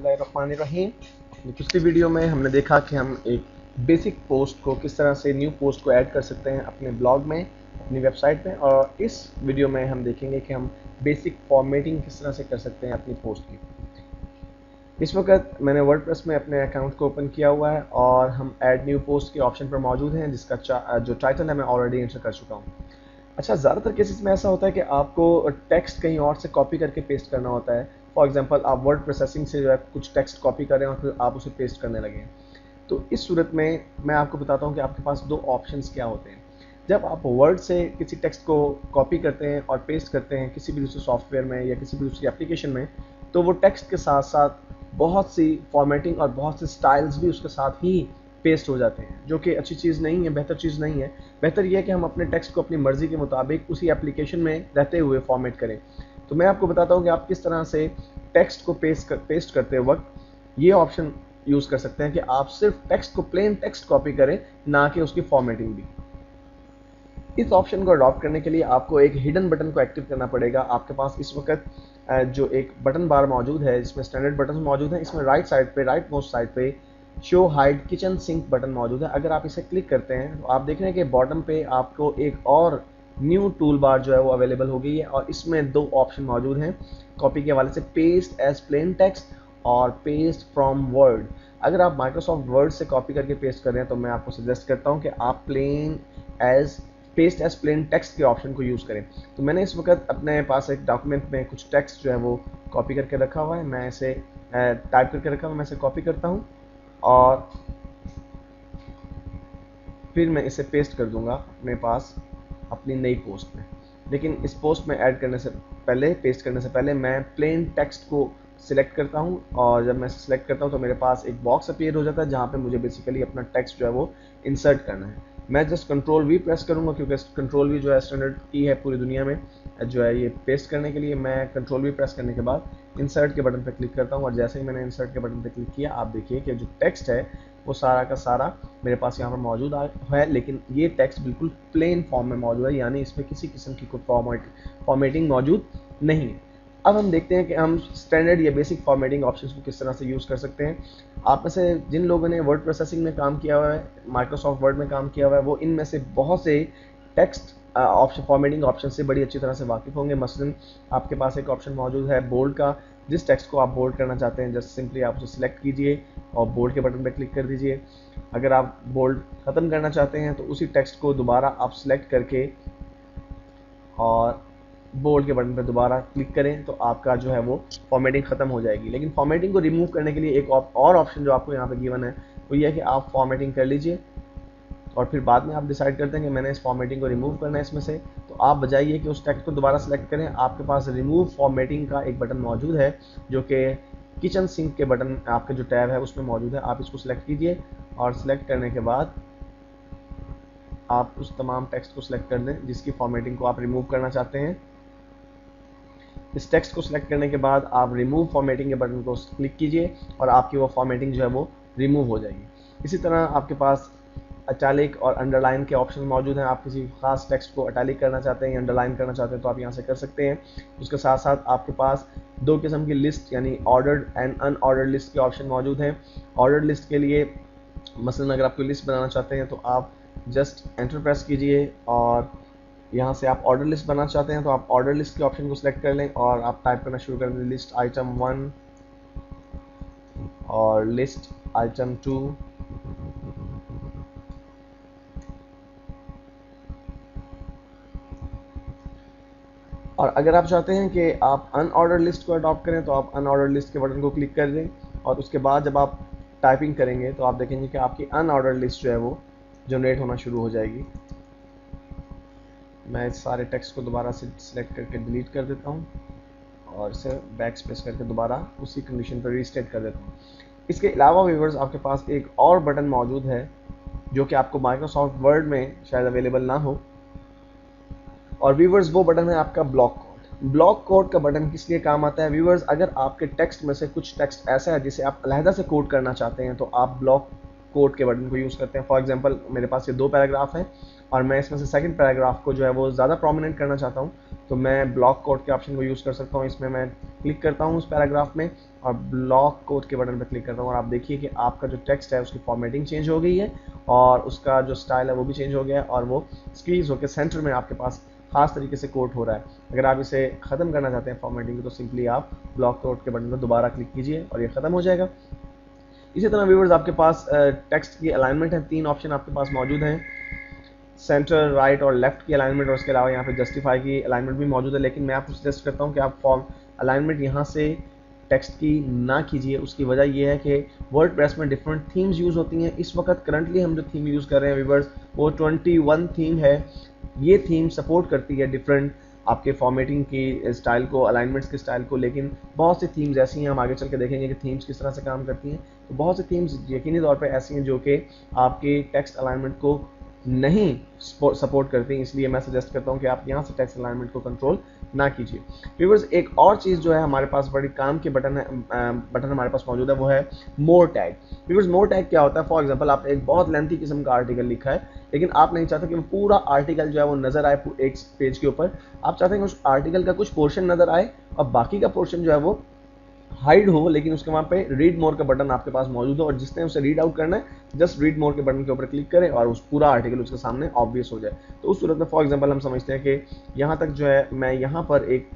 बिस्मिल्लाहिर्रहमानिर्रहीम। पिछली वीडियो में हमने देखा कि हम एक बेसिक पोस्ट को किस तरह से न्यू पोस्ट को ऐड कर सकते हैं अपने ब्लॉग में, अपनी वेबसाइट में, और इस वीडियो में हम देखेंगे कि हम बेसिक फॉर्मेटिंग किस तरह से कर सकते हैं अपनी पोस्ट की। इस वक्त मैंने वर्डप्रेस में अपने अकाउंट को ओपन किया हुआ है और हम ऐड न्यू पोस्ट के ऑप्शन पर मौजूद हैं, जिसका जो टाइटल है मैं ऑलरेडी एंटर कर चुका हूँ। अच्छा, ज़्यादातर केसेस में ऐसा होता है कि आपको टेक्स्ट कहीं और से कॉपी करके पेस्ट करना होता है। फॉर एग्जांपल, आप वर्ड प्रोसेसिंग से जो है कुछ टेक्स्ट कॉपी कर रहे हैं और फिर आप उसे पेस्ट करने लगे हैं। तो इस सूरत में मैं आपको बताता हूँ कि आपके पास दो ऑप्शंस क्या होते हैं। जब आप वर्ड से किसी टेक्स्ट को कॉपी करते हैं और पेस्ट करते हैं किसी भी दूसरे सॉफ्टवेयर में या किसी भी दूसरी एप्लीकेशन में, तो वो टेक्स्ट के साथ साथ बहुत सी फॉर्मेटिंग और बहुत से स्टाइल्स भी उसके साथ ही पेस्ट हो जाते हैं, जो कि अच्छी चीज़ नहीं है, बेहतर चीज़ नहीं है। बेहतर यह है कि हम अपने टेक्स्ट को अपनी मर्ज़ी के मुताबिक उसी एप्लीकेशन में रहते हुए फॉर्मेट करें। तो मैं आपको बताता हूँ कि आप किस तरह से टेक्स्ट को पेस्ट करते वक्त ये ऑप्शन यूज़ कर सकते हैं कि आप सिर्फ टेक्स्ट को, प्लेन टेक्स्ट कॉपी करें, ना कि उसकी फॉर्मेटिंग भी। इस ऑप्शन को अडॉप्ट करने के लिए आपको एक हिडन बटन को एक्टिव करना पड़ेगा। आपके पास इस वक्त जो एक बटन बार मौजूद है, जिसमें स्टैंडर्ड बटन मौजूद है, इसमें राइट मोस्ट साइड पे show hide kitchen sink button मौजूद है। अगर आप इसे क्लिक करते हैं तो आप देख रहे हैं कि बॉटम पे आपको एक और न्यू टूल बार जो है वो अवेलेबल हो गई है, और इसमें दो ऑप्शन मौजूद हैं कॉपी के हवाले से, पेस्ट एज प्लेन टेक्स्ट और पेस्ट फ्रॉम वर्ड। अगर आप माइक्रोसॉफ्ट वर्ड से कॉपी करके पेस्ट कर रहे हैं तो मैं आपको सजेस्ट करता हूं कि आप पेस्ट एज प्लेन टेक्स्ट के ऑप्शन को यूज़ करें। तो मैंने इस वक्त अपने पास एक डॉक्यूमेंट में कुछ टेक्स्ट जो है वो कॉपी करके रखा हुआ है। मैं इसे टाइप करके रखा हुआ, मैं इसे कॉपी करता हूँ और फिर मैं इसे पेस्ट कर दूंगा अपने पास अपनी नई पोस्ट में। लेकिन इस पोस्ट में ऐड करने से पहले, पेस्ट करने से पहले, मैं प्लेन टेक्स्ट को सिलेक्ट करता हूं, और जब मैं सिलेक्ट करता हूं तो मेरे पास एक बॉक्स अपीयर हो जाता है जहां पे मुझे बेसिकली अपना टेक्स्ट जो है वो इंसर्ट करना है। मैं जस्ट कंट्रोल वी प्रेस करूंगा, क्योंकि कंट्रोल वी जो है स्टैंडर्ड की है पूरी दुनिया में जो है ये पेस्ट करने के लिए। मैं कंट्रोल वी प्रेस करने के बाद इंसर्ट के बटन पर क्लिक करता हूँ, और जैसे ही मैंने इंसर्ट के बटन पर क्लिक किया, आप देखिए कि जो टेक्स्ट है वो सारा का सारा मेरे पास यहाँ पर मौजूद है, लेकिन ये टेक्स्ट बिल्कुल प्लेन फॉर्म में मौजूद है, यानी इसमें किसी किस्म की कोई फॉर्मेटिंग मौजूद नहीं है। अब हम देखते हैं कि हम स्टैंडर्ड या बेसिक फॉर्मेटिंग ऑप्शंस को किस तरह से यूज़ कर सकते हैं। आप में से जिन लोगों ने वर्ड प्रोसेसिंग में काम किया हुआ है, माइक्रोसॉफ्ट वर्ड में काम किया हुआ है, वो इनमें से बहुत से टेक्स्ट ऑप्शन, फॉर्मेटिंग ऑप्शन से बड़ी अच्छी तरह से वाकिफ़ होंगे। मसलन आपके पास एक ऑप्शन मौजूद है बोल्ड का। जिस टेक्स्ट को आप बोल्ड करना चाहते हैं, जस्ट सिंपली आप उसे सिलेक्ट कीजिए और बोल्ड के बटन पर क्लिक कर दीजिए। अगर आप बोल्ड ख़त्म करना चाहते हैं तो उसी टेक्स्ट को दोबारा आप सिलेक्ट करके और बोल्ड के बटन पर दोबारा क्लिक करें तो आपका जो है वो फॉर्मेटिंग ख़त्म हो जाएगी। लेकिन फॉर्मेटिंग को रिमूव करने के लिए एक और ऑप्शन जो आपको यहाँ पे गिवन है वो ये है कि आप फॉर्मेटिंग कर लीजिए और फिर बाद में आप डिसाइड करते हैं कि मैंने इस फॉर्मेटिंग को रिमूव करना है इसमें से, तो आप बजाइए कि उस टेक्स्ट को दोबारा सेलेक्ट करें, आपके पास रिमूव फॉर्मेटिंग का एक बटन मौजूद है जो कि किचन सिंक के बटन आपके जो टैब है उसमें मौजूद है। आप इसको सिलेक्ट कीजिए और सिलेक्ट करने के बाद आप उस तमाम टेक्स्ट को सिलेक्ट कर दें जिसकी फॉर्मेटिंग को आप रिमूव करना चाहते हैं। इस टेक्स्ट को सिलेक्ट करने के बाद आप रिमूव फॉर्मेटिंग के बटन को क्लिक कीजिए और आपकी वो फॉर्मेटिंग जो है वो रिमूव हो जाएगी। इसी तरह आपके पास इटैलिक और अंडरलाइन के ऑप्शन मौजूद हैं। आप किसी खास टेक्स्ट को इटैलिक करना चाहते हैं या अंडरलाइन करना चाहते हैं तो आप यहाँ से कर सकते हैं। उसके साथ साथ आपके पास दो किस्म की लिस्ट, यानी ऑर्डर्ड एंड अनऑर्डर्ड लिस्ट के ऑप्शन मौजूद हैं। ऑर्डर्ड लिस्ट के लिए मसलन अगर आप कोई लिस्ट बनाना चाहते हैं तो आप जस्ट एंटर प्रेस कीजिए और यहाँ से आप ऑर्डर लिस्ट बनाना चाहते हैं तो आप ऑर्डर लिस्ट के ऑप्शन को सिलेक्ट कर लें और आप टाइप करना शुरू कर दें, लिस्ट आइटम 1 और लिस्ट आइटम 2 और अगर आप चाहते हैं कि आप अनऑर्डर लिस्ट को अडॉप्ट करें तो आप अनऑर्डर लिस्ट के बटन को क्लिक कर दें और उसके बाद जब आप टाइपिंग करेंगे तो आप देखेंगे कि आपकी अनऑर्डर लिस्ट जो है वो जनरेट होना शुरू हो जाएगी। मैं इस सारे टेक्स्ट को दोबारा से सिलेक्ट करके डिलीट कर देता हूँ और इसे बैक स्पेस करके दोबारा उसी कंडीशन पर रीस्टेट कर देता हूँ। इसके अलावा व्यूअर्स, आपके पास एक और बटन मौजूद है जो कि आपको माइक्रोसॉफ्ट वर्ड में शायद अवेलेबल ना हो, और व्यूअर्स वो बटन है आपका ब्लॉक कोड। ब्लॉक कोड का बटन किस लिए काम आता है व्यूअर्स? अगर आपके टेक्स्ट में से कुछ टेक्स्ट ऐसा है जिसे आप अलहदा से कोड करना चाहते हैं तो आप ब्लॉक कोड के बटन को यूज़ करते हैं। फॉर एग्जांपल, मेरे पास ये 2 पैराग्राफ हैं और मैं इसमें से सेकंड पैराग्राफ को जो है वो ज़्यादा प्रोमिनेंट करना चाहता हूँ, तो मैं ब्लॉक कोड के ऑप्शन को यूज़ कर सकता हूँ। इसमें मैं क्लिक करता हूँ उस पैराग्राफ में और ब्लॉक कोड के बटन पर क्लिक करता हूँ और आप देखिए कि आपका जो टेक्स्ट है उसकी फॉर्मेटिंग चेंज हो गई है और उसका जो स्टाइल है वो भी चेंज हो गया है और वो स्क्रीज होकर सेंटर में आपके पास खास तरीके से कोट हो रहा है। अगर आप इसे ख़त्म करना चाहते हैं फॉर्मेटिंग तो सिंपली आप ब्लॉक कोड के बटन पर दोबारा क्लिक कीजिए और ये ख़त्म हो जाएगा। इसी तरह व्यूवर्स आपके पास टेक्स्ट की अलाइनमेंट है, 3 ऑप्शन आपके पास मौजूद हैं, सेंटर, राइट और लेफ्ट की अलाइनमेंट और उसके अलावा यहाँ पे जस्टिफाई की अलाइनमेंट भी मौजूद है। लेकिन मैं आपको सजेस्ट करता हूँ कि आप फॉर्म अलाइनमेंट यहाँ से टेक्स्ट की ना कीजिए। उसकी वजह यह है कि वर्डप्रेस में डिफरेंट थीम्स यूज़ होती हैं। इस वक्त करंटली हम जो थीम यूज़ कर रहे हैं व्यूवर्स वो 21 थीम है। ये थीम सपोर्ट करती है डिफरेंट आपके फॉर्मेटिंग की स्टाइल को, अलाइनमेंट्स के स्टाइल को, लेकिन बहुत सी थीम्स ऐसी हैं, हम आगे चल के देखेंगे कि थीम्स किस तरह से काम करती हैं। तो बहुत सी थीम्स यकीनी तौर पे ऐसी हैं जो कि आपके टेक्स्ट अलाइनमेंट को नहीं सपोर्ट करती, इसलिए मैं सजेस्ट करता हूं कि आप यहां से टेक्स्ट अलाइनमेंट को कंट्रोल ना कीजिए। व्यूअर्स एक और चीज़ जो है हमारे पास बड़ी काम के बटन हमारे पास मौजूद है वो है मोर टैग। व्यूअर्स मोर टैग क्या होता है? फॉर एग्जांपल आपने एक बहुत लेंथी किस्म का आर्टिकल लिखा है लेकिन आप नहीं चाहते कि वो पूरा आर्टिकल जो है वो नजर आए एक पेज के ऊपर। आप चाहते हैं कि उस आर्टिकल का कुछ पोर्शन नजर आए और बाकी का पोर्शन जो है वो हाइड हो, लेकिन उसके वहाँ पे रीड मोर का बटन आपके पास मौजूद हो और जिसने उसे रीड आउट करना है जस्ट रीड मोर के बटन के ऊपर क्लिक करें और उस पूरा आर्टिकल उसके सामने ऑब्वियस हो जाए। तो उस सूरत में फॉर एग्जांपल हम समझते हैं कि यहाँ तक जो है मैं यहाँ पर एक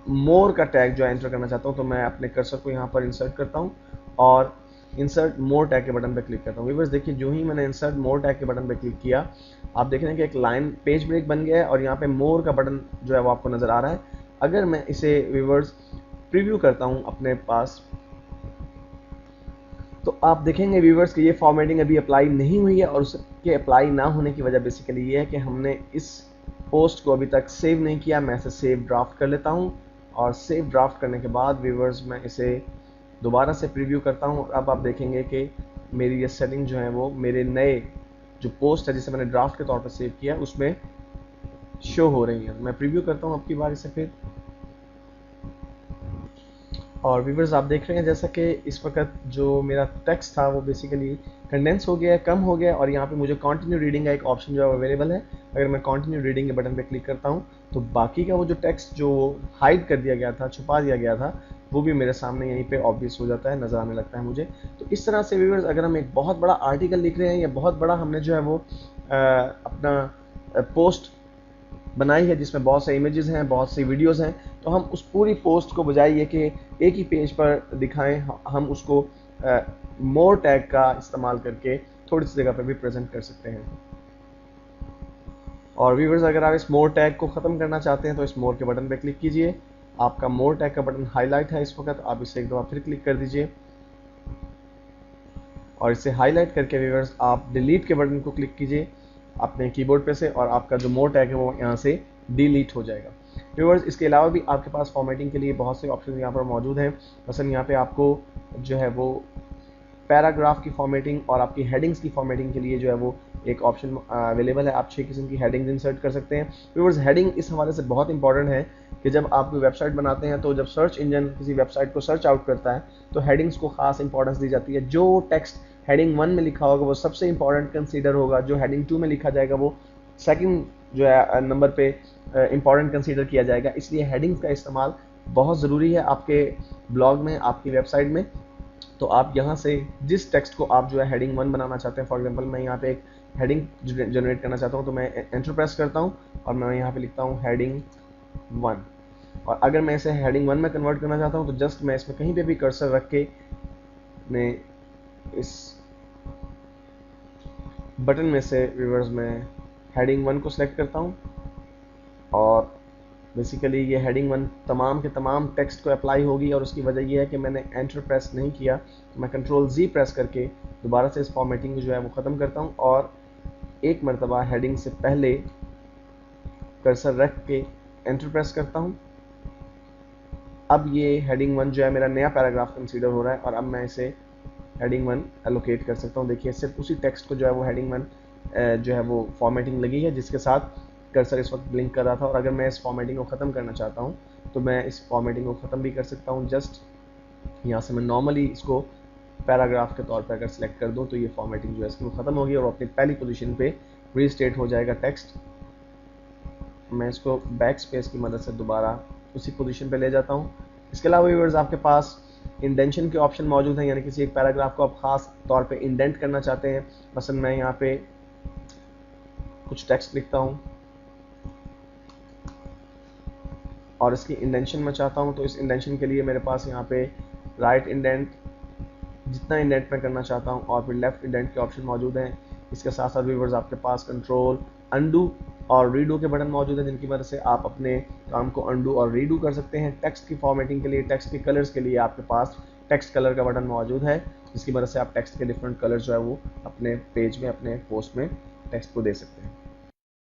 मोर का टैग जो है एंटर करना चाहता हूँ, तो मैं अपने कर्सर को यहाँ पर इंसर्ट करता हूँ और इंसर्ट मोर टैग के बटन पर क्लिक करता हूँ। व्यूअर्स देखिए जो ही मैंने इंसर्ट मोर टैग के बटन पर क्लिक किया आप देख रहे हैं कि एक लाइन पेज ब्रेक बन गया है और यहाँ पे मोर का बटन जो है वो आपको नजर आ रहा है। अगर मैं इसे व्यूअर्स प्रीव्यू करता हूं अपने पास तो आप देखेंगे व्यूवर्स कि ये फॉर्मेटिंग अभी अप्लाई नहीं हुई है और उसके अप्लाई ना होने की वजह बेसिकली ये है कि हमने इस पोस्ट को अभी तक सेव नहीं किया। मैं इसे सेव ड्राफ्ट कर लेता हूं और सेव ड्राफ्ट करने के बाद व्यूवर्स मैं इसे दोबारा से प्रीव्यू करता हूं और अब आप देखेंगे कि मेरी ये सेटिंग जो है वो मेरे नए जो पोस्ट है जिसे मैंने ड्राफ्ट के तौर पर सेव किया उसमें शो हो रही है। मैं प्रीव्यू करता हूँ आपकी बारी से फिर और व्यूवर्स आप देख रहे हैं जैसा कि इस वक्त जो मेरा टेक्स्ट था वो बेसिकली कंडेंस हो गया है, कम हो गया है और यहाँ पे मुझे कंटिन्यू रीडिंग का एक ऑप्शन जो है अवेलेबल है। अगर मैं कंटिन्यू रीडिंग के बटन पे क्लिक करता हूँ तो बाकी का वो जो टेक्स्ट जो हाइड कर दिया गया था, छुपा दिया गया था, वो भी मेरे सामने यहीं पे ऑब्वियस हो जाता है, नज़र आने लगता है मुझे। तो इस तरह से व्यूवर्स अगर हम एक बहुत बड़ा आर्टिकल लिख रहे हैं या बहुत बड़ा हमने जो है वो अपना पोस्ट बनाई है जिसमें बहुत से इमेजेस हैं, बहुत सी वीडियोस हैं, तो हम उस पूरी पोस्ट को बजाय ये कि एक ही पेज पर दिखाएं, हम उसको मोर टैग का इस्तेमाल करके थोड़ी सी जगह पर भी प्रेजेंट कर सकते हैं। और व्यूवर्स अगर आप इस मोर टैग को ख़त्म करना चाहते हैं तो इस मोर के बटन पर क्लिक कीजिए। आपका मोर टैग का बटन हाईलाइट है इस वक्त, आप इसे एक दफ़ा फिर क्लिक कर दीजिए और इसे हाईलाइट करके व्यूवर्स आप डिलीट के बटन को क्लिक कीजिए अपने कीबोर्ड पे से और आपका जो मोर टैग है वो यहाँ से डिलीट हो जाएगा। व्यूअर्स इसके अलावा भी आपके पास फॉर्मेटिंग के लिए बहुत से ऑप्शन यहाँ पर मौजूद हैं। मसलन यहाँ पे आपको जो है वो पैराग्राफ की फॉर्मेटिंग और आपकी हेडिंग्स की फॉर्मेटिंग के लिए जो है वो एक ऑप्शन अवेलेबल है। आप 6 किस्म की हेडिंग्स इंसर्ट कर सकते हैं। व्यूअर्स हेडिंग इस हवाले से बहुत इंपॉर्टेंट है कि जब आप कोई वेबसाइट बनाते हैं तो जब सर्च इंजन किसी वेबसाइट को सर्च आउट करता है तो हेडिंग्स को खास इंपॉर्टेंस दी जाती है। जो टेक्स्ट हेडिंग 1 में लिखा होगा वो सबसे इंपॉर्टेंट कंसीडर होगा, जो हेडिंग 2 में लिखा जाएगा वो सेकंड जो है नंबर पे इंपॉर्टेंट कंसीडर किया जाएगा। इसलिए हेडिंग्स का इस्तेमाल बहुत ज़रूरी है आपके ब्लॉग में, आपकी वेबसाइट में। तो आप यहाँ से जिस टेक्स्ट को आप जो है हेडिंग 1 बनाना चाहते हैं, फॉर एग्जांपल मैं यहाँ पे एक हेडिंग जनरेट करना चाहता हूँ तो मैं एंटर प्रेस करता हूँ और मैं यहाँ पे लिखता हूँ हेडिंग 1 और अगर मैं इसे हेडिंग 1 में कन्वर्ट करना चाहता हूँ तो जस्ट मैं इसमें कहीं पे भी कर्सर रख के मैं इस बटन में से व्यूअर्स में हेडिंग 1 को सिलेक्ट करता हूँ और बेसिकली ये हेडिंग 1 तमाम के तमाम टेक्स्ट को अप्लाई होगी और उसकी वजह ये है कि मैंने एंटर प्रेस नहीं किया, तो मैं कंट्रोल Z प्रेस करके दोबारा से इस फॉर्मेटिंग को जो है वो ख़त्म करता हूँ और एक मरतबा हेडिंग से पहले कर्सर रख के एंटर प्रेस करता हूँ। अब ये हेडिंग 1 जो है मेरा नया पैराग्राफ कंसीडर हो रहा है और अब मैं इसे हेडिंग 1 एलोकेट कर सकता हूँ। देखिए सिर्फ उसी टेक्स्ट को जो है वो हेडिंग 1 जो है वो फॉर्मेटिंग लगी है जिसके साथ कर्सर इस वक्त ब्लिंक कर रहा था। और अगर मैं इस फॉर्मेटिंग को ख़त्म करना चाहता हूँ तो मैं इस फॉर्मेटिंग को ख़त्म भी कर सकता हूँ। जस्ट यहाँ से मैं नॉर्मली इसको पैराग्राफ के तौर पर अगर सिलेक्ट कर दूँ तो ये फॉर्मेटिंग जो है इसकी वो ख़त्म होगी और अपनी पहली पोजीशन पे रीस्टेट हो जाएगा टेक्स्ट। मैं इसको बैक स्पेस की मदद से दोबारा उसी पोजीशन पे ले जाता हूँ। इसके अलावा व्यूअर्स आपके पास इंडेंशन के ऑप्शन मौजूद हैं, यानी किसी एक पैराग्राफ को आप खास तौर पे इंडेंट करना चाहते हैं। मसलन मैं यहाँ पे कुछ टेक्स्ट लिखता हूँ और इसकी इंडेंशन मैं चाहता हूँ, तो इस इंडेंशन के लिए मेरे पास यहाँ पे राइट इंडेंट, जितना इंडेंट मैं करना चाहता हूँ, और फिर लेफ्ट इंडेंट के ऑप्शन मौजूद हैं। इसके साथ साथ व्यूअर्स आपके पास कंट्रोल, अंडू और रीडू के बटन मौजूद हैं, जिनकी मदद से आप अपने काम को अंडू और रीडू कर सकते हैं। टेक्स्ट की फॉर्मेटिंग के लिए, टेक्स्ट के कलर्स के लिए आपके पास टेक्स्ट कलर का बटन मौजूद है, जिसकी मदद से आप टेक्स्ट के डिफरेंट कलर जो है वो अपने पेज में, अपने पोस्ट में टेक्स्ट को दे सकते हैं।